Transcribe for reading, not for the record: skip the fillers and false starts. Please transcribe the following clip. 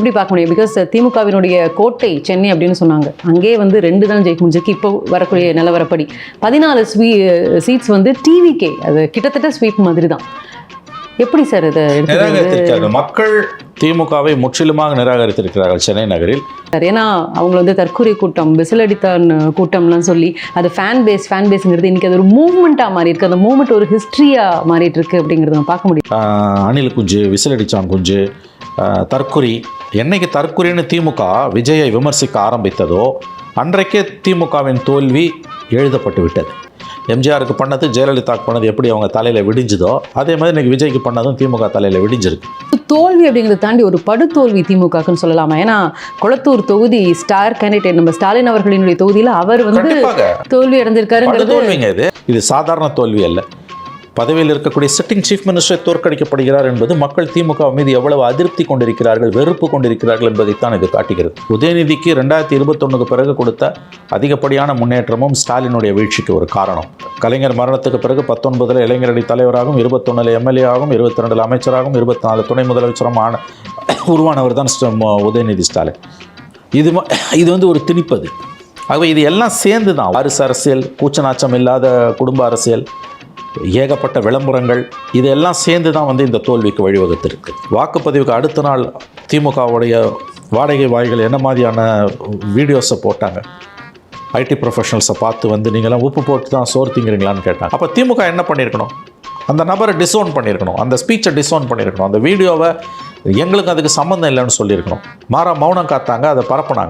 எப்படி பார்க்க முடியும்? பிகாஸ் திமுகவினுடைய கோட்டை சென்னை அப்படின்னு சொன்னாங்க. அங்கே வந்து 2 தான் ஜெயிக்க முடிஞ்சிருக்கு. இப்போ வரக்கூடிய நிலவரப்படி 14 சீட்ஸ் வந்து டிவிகே, அது கிட்டத்தட்ட ஸ்வீப் மாதிரி தான். எப்படி சார் இதை நிராகரித்திருக்கிறார்கள் மக்கள்? திமுகவை முற்றிலுமாக நிராகரித்திருக்கிறார்கள் சென்னை நகரில். ஏன்னா அவங்க வந்து தற்கொலை கூட்டம், விசிலடித்தான் கூட்டம்லாம் சொல்லி அது ஃபேன் பேஸுங்கிறது இன்னைக்கு அது ஒரு மூவ்மெண்ட்டாக மாறி இருக்கு. அந்த மூவ்மெண்ட் ஒரு ஹிஸ்ட்ரியாக மாறிட்டு இருக்கு அப்படிங்கிறத நம்ம பார்க்க முடியும். அணில் குஞ்சு, விசிலடிச்சான் குஞ்சு, தற்குறி. என்னைக்கு தற்குறின்னு திமுக விஜயை விமர்சிக்க ஆரம்பித்ததோ அன்றைக்கே திமுகவின் தோல்வி எழுதப்பட்டு விட்டது. எம்ஜிஆருக்கு பண்ணது, ஜெயலலிதாவுக்கு பண்ணது எப்படி அவங்க தலையில் விடிஞ்சுதோ அதே மாதிரி இன்னைக்கு விஜய்க்கு பண்ணதும் திமுக தலையில் விடிஞ்சிருக்கு. தோல்வி அப்படிங்கிறத தாண்டி ஒரு படுதோல்வி திமுகன்னு சொல்லலாமா? ஏன்னா கொளத்தூர் தொகுதி ஸ்டார் கேண்டிடேட் நம்ம ஸ்டாலின் அவர்களினுடைய தொகுதியில் அவர் வந்து தோல்வி அடைந்திருக்காரு. தோல்விங்க இது சாதாரண தோல்வி அல்ல. பதவியில் இருக்கக்கூடிய சிட்டிங் சீஃப் மினிஸ்டர் தோற்கடிக்கப்படுகிறார் என்பது மக்கள் திமுக மீது எவ்வளவு அதிருப்தி கொண்டிருக்கிறார்கள், வெறுப்பு கொண்டிருக்கிறார்கள் என்பதைத்தான் இது காட்டுகிறது. உதயநிதிக்கு 2021 பிறகு கொடுத்த அதிகப்படியான முன்னேற்றமும் ஸ்டாலினுடைய வீழ்ச்சிக்கு ஒரு காரணம். கலைஞர் மரணத்துக்கு பிறகு 19 இளைஞரணி தலைவராகவும், 21 எம்எல்ஏ ஆகும், 22 அமைச்சராகவும், 24 துணை முதலமைச்சரும் உருவானவர் தான் உதயநிதி ஸ்டாலின். இது வந்து ஒரு திணிப்பது. ஆகவே இது எல்லாம் சேர்ந்து தான் வாரிசு அரசியல், கூச்சநாச்சம் இல்லாத குடும்ப அரசியல், ஏகப்பட்ட விளம்பரங்கள், இதெல்லாம் சேர்ந்து தான் வந்து இந்த தோல்விக்கு வழிவகுத்திருக்கு. வாக்குப்பதிவுக்கு அடுத்த நாள் திமுகவுடைய வாடகை வாய்கள் என்ன மாதிரியான வீடியோஸை போட்டாங்க. ஐடி ப்ரொஃபஷனல்ஸை பார்த்து வந்து நீங்களாம் உப்பு போட்டு தான் சோறு திங்கிறீங்களான்னு கேட்டாங்க. அப்போ திமுக என்ன பண்ணியிருக்கணும்? அந்த நபரை டிஸ்ஓன் பண்ணியிருக்கணும், அந்த ஸ்பீச்சை டிஸ்ஓன் பண்ணியிருக்கணும், அந்த வீடியோவை எங்களுக்கு அதுக்கு சம்மந்தம் இல்லைன்னு சொல்லியிருக்கணும். மௌனம் காத்தாங்க, அதை பரப்புனாங்க.